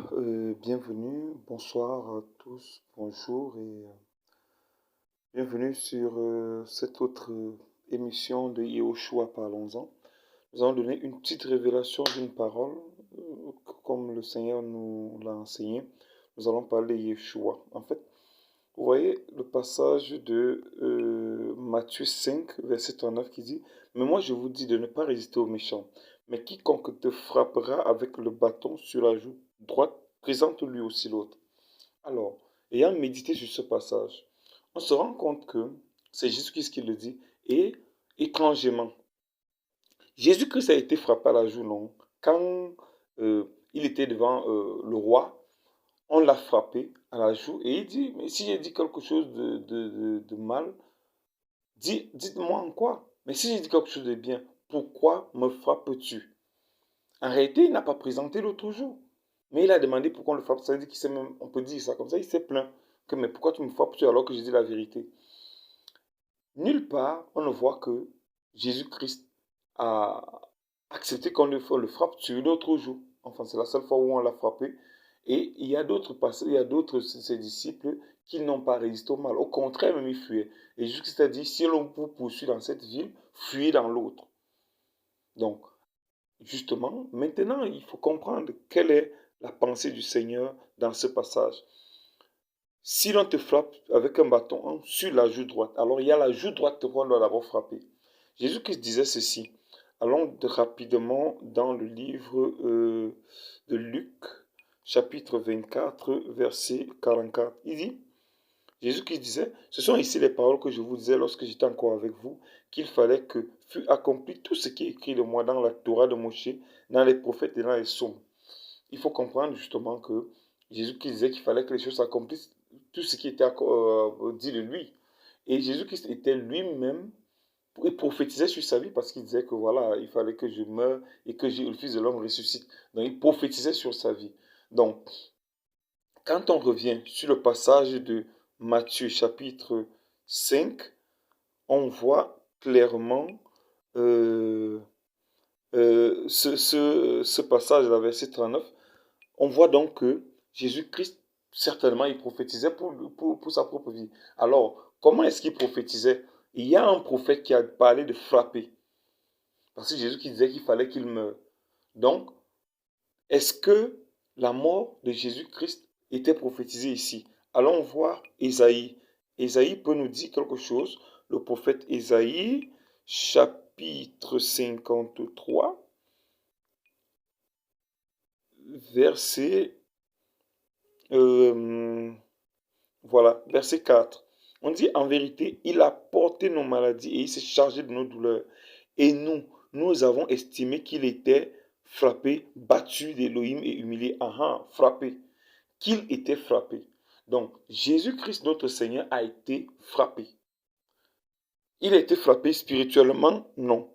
Bienvenue, bonsoir à tous, bonjour et bienvenue sur cette autre émission de Yehoshua Parlons-en. Nous allons donner une petite révélation d'une parole, comme le Seigneur nous l'a enseigné. Nous allons parler de Yeshua. En fait, vous voyez le passage de Matthieu 5, verset 39 qui dit: Mais moi je vous dis de ne pas résister aux méchants, mais quiconque te frappera avec le bâton sur la joue droite, présente-lui aussi l'autre. Alors, ayant médité sur ce passage, on se rend compte que c'est Jésus-Christ qui le dit, et étrangement, Jésus-Christ a été frappé à la joue, non? Quand il était devant le roi, on l'a frappé à la joue et il dit, mais si j'ai dit quelque chose de mal, dites-moi en quoi. Mais si j'ai dit quelque chose de bien, pourquoi me frappes-tu? En réalité, il n'a pas présenté l'autre jour. Mais il a demandé pourquoi on le frappe. Ça veut dire qu'il s'est même, on peut dire ça comme ça, il s'est plaint. Que, mais pourquoi tu me frappes alors que je dis la vérité? Nulle part, on ne voit que Jésus-Christ a accepté qu'on le frappe sur l'autre jour. Enfin, c'est la seule fois où on l'a frappé. Et il y a d'autres passés, il y a d'autres de ses disciples qui n'ont pas résisté au mal. Au contraire, même ils fuyaient. Et Jésus-Christ a dit, si l'on vous poursuit dans cette ville, fuyez dans l'autre. Donc, justement, maintenant, il faut comprendre quelle est la pensée du Seigneur dans ce passage. Si l'on te frappe avec un bâton sur la joue droite, alors il y a la joue droite qu'on doit d'abord frapper. Jésus-Christ disait ceci. Allons rapidement dans le livre de Luc, chapitre 24, verset 44. Il dit, Jésus-Christ disait, ce sont ici les paroles que je vous disais lorsque j'étais encore avec vous, qu'il fallait que fût accompli tout ce qui est écrit de moi dans la Torah de Moïse, dans les prophètes et dans les psaumes. Il faut comprendre justement que Jésus-Christ disait qu'il fallait que les choses s'accomplissent, tout ce qui était dit de lui. Et Jésus-Christ était lui-même, il prophétisait sur sa vie parce qu'il disait que voilà, il fallait que je meure et que le Fils de l'homme ressuscite. Donc il prophétisait sur sa vie. Donc, quand on revient sur le passage de Matthieu chapitre 5, on voit clairement ce passage, la verset 39. On voit donc que Jésus-Christ, certainement, il prophétisait pour sa propre vie. Alors, comment est-ce qu'il prophétisait? Il y a un prophète qui a parlé de frapper. Parce que Jésus qui disait qu'il fallait qu'il meure. Donc, est-ce que la mort de Jésus-Christ était prophétisée ici? Allons voir Ésaïe. Ésaïe peut nous dire quelque chose. Le prophète Ésaïe, chapitre 53, verset voilà, verset 4. On dit, en vérité, il a porté nos maladies et il s'est chargé de nos douleurs. Et nous avons estimé qu'il était frappé, battu d'Élohim et humilié. Frappé. Qu'il était frappé. Donc, Jésus-Christ, notre Seigneur, a été frappé. Il a été frappé spirituellement? Non.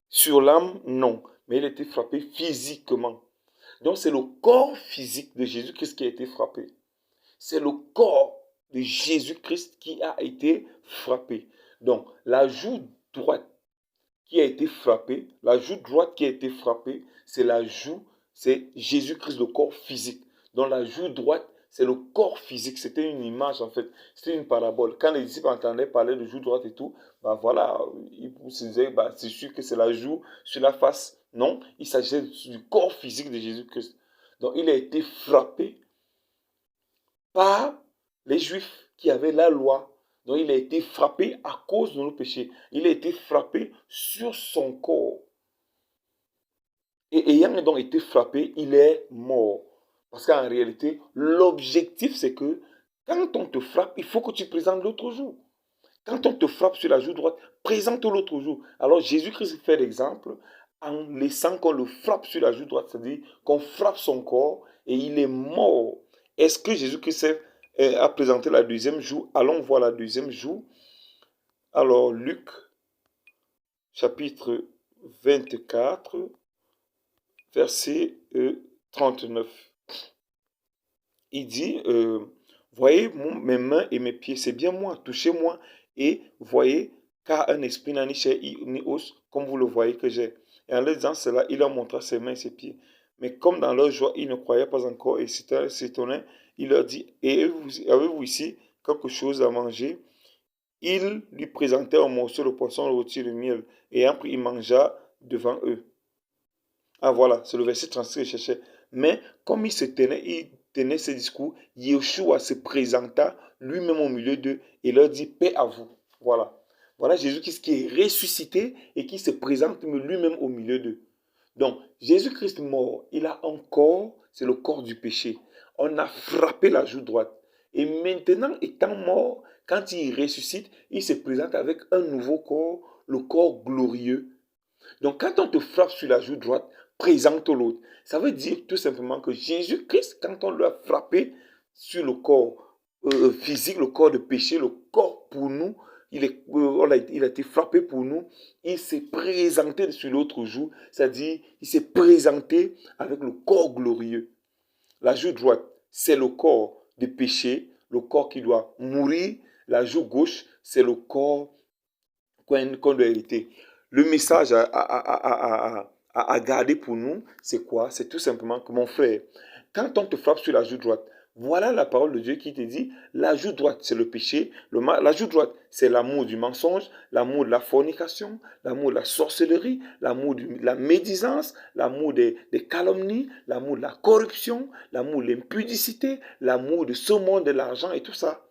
Sur l'âme? Non. Mais il a été frappé physiquement. Donc, c'est le corps physique de Jésus-Christ qui a été frappé. C'est le corps de Jésus-Christ qui a été frappé. Donc, la joue droite qui a été frappée, c'est Jésus-Christ, le corps physique. Donc, la joue droite, c'est le corps physique. C'était une image, en fait. C'était une parabole. Quand les disciples entendaient parler de joue droite et tout, bah voilà, ils se disaient, bah, c'est sûr que c'est la joue sur la face. Non, il s'agissait du corps physique de Jésus-Christ. Donc, il a été frappé par les Juifs qui avaient la loi. Donc il a été frappé à cause de nos péchés. Il a été frappé sur son corps. Et ayant donc été frappé, il est mort. Parce qu'en réalité, l'objectif, c'est que quand on te frappe, il faut que tu présentes l'autre jour. Quand on te frappe sur la joue droite, présente l'autre jour. Alors Jésus-Christ fait l'exemple en laissant qu'on le frappe sur la joue droite, c'est-à-dire qu'on frappe son corps et il est mort. Est-ce que Jésus-Christ a présenté la deuxième joue? Allons voir la deuxième joue. Alors Luc, chapitre 24, verset 39. Il dit, voyez mes mains et mes pieds, c'est bien moi, touchez-moi et voyez, car un esprit n'a ni chair ni os, comme vous le voyez que j'ai. Et en leur disant cela, il leur montra ses mains et ses pieds. Mais comme dans leur joie, ils ne croyaient pas encore et s'étonnaient, il leur dit, et avez-vous ici quelque chose à manger? Il lui présentait un morceau de poisson rôti de miel. Et après, il mangea devant eux. Ah voilà, c'est le verset 36 que je cherchais. Mais comme il tenait ce discours, Yeshua se présenta lui-même au milieu d'eux et leur dit paix à vous. Voilà. Voilà Jésus-Christ qui est ressuscité et qui se présente lui-même au milieu d'eux. Donc, Jésus-Christ mort, il a un corps, c'est le corps du péché. On a frappé la joue droite. Et maintenant, étant mort, quand il ressuscite, il se présente avec un nouveau corps, le corps glorieux. Donc, quand on te frappe sur la joue droite, présente l'autre. Ça veut dire tout simplement que Jésus-Christ, quand on lui a frappé sur le corps physique, le corps de péché, le corps pour nous, il a été frappé pour nous, il s'est présenté sur l'autre joue, c'est-à-dire il s'est présenté avec le corps glorieux. La joue droite, c'est le corps de péché, le corps qui doit mourir. La joue gauche, c'est le corps qu'on doit hériter. Le message à garder pour nous, c'est quoi? C'est tout simplement que mon frère, quand on te frappe sur la joue droite, voilà la parole de Dieu qui te dit, la joue droite, c'est le péché, la joue droite, c'est l'amour du mensonge, l'amour de la fornication, l'amour de la sorcellerie, l'amour de la médisance, l'amour des calomnies, l'amour de la corruption, l'amour de l'impudicité, l'amour de ce monde, de l'argent et tout ça.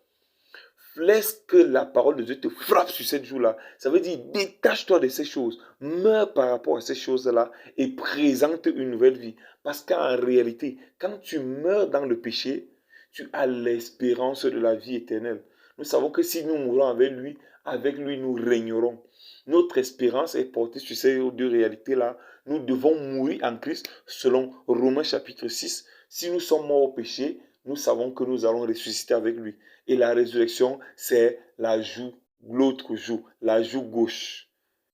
Laisse que la parole de Dieu te frappe sur cette joue-là. Ça veut dire, détache-toi de ces choses. Meurs par rapport à ces choses-là et présente une nouvelle vie. Parce qu'en réalité, quand tu meurs dans le péché, tu as l'espérance de la vie éternelle. Nous savons que si nous mourons avec lui, nous régnerons. Notre espérance est portée sur ces deux réalités-là. Nous devons mourir en Christ selon Romains chapitre 6. Si nous sommes morts au péché, nous savons que nous allons ressusciter avec lui. Et la résurrection, c'est l'autre joue, la joue gauche.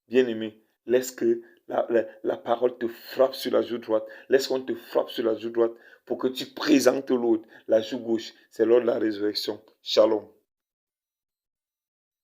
Bien-aimé, laisse que la parole te frappe sur la joue droite. Laisse qu'on te frappe sur la joue droite pour que tu présentes l'autre, la joue gauche. C'est lors de la résurrection. Shalom.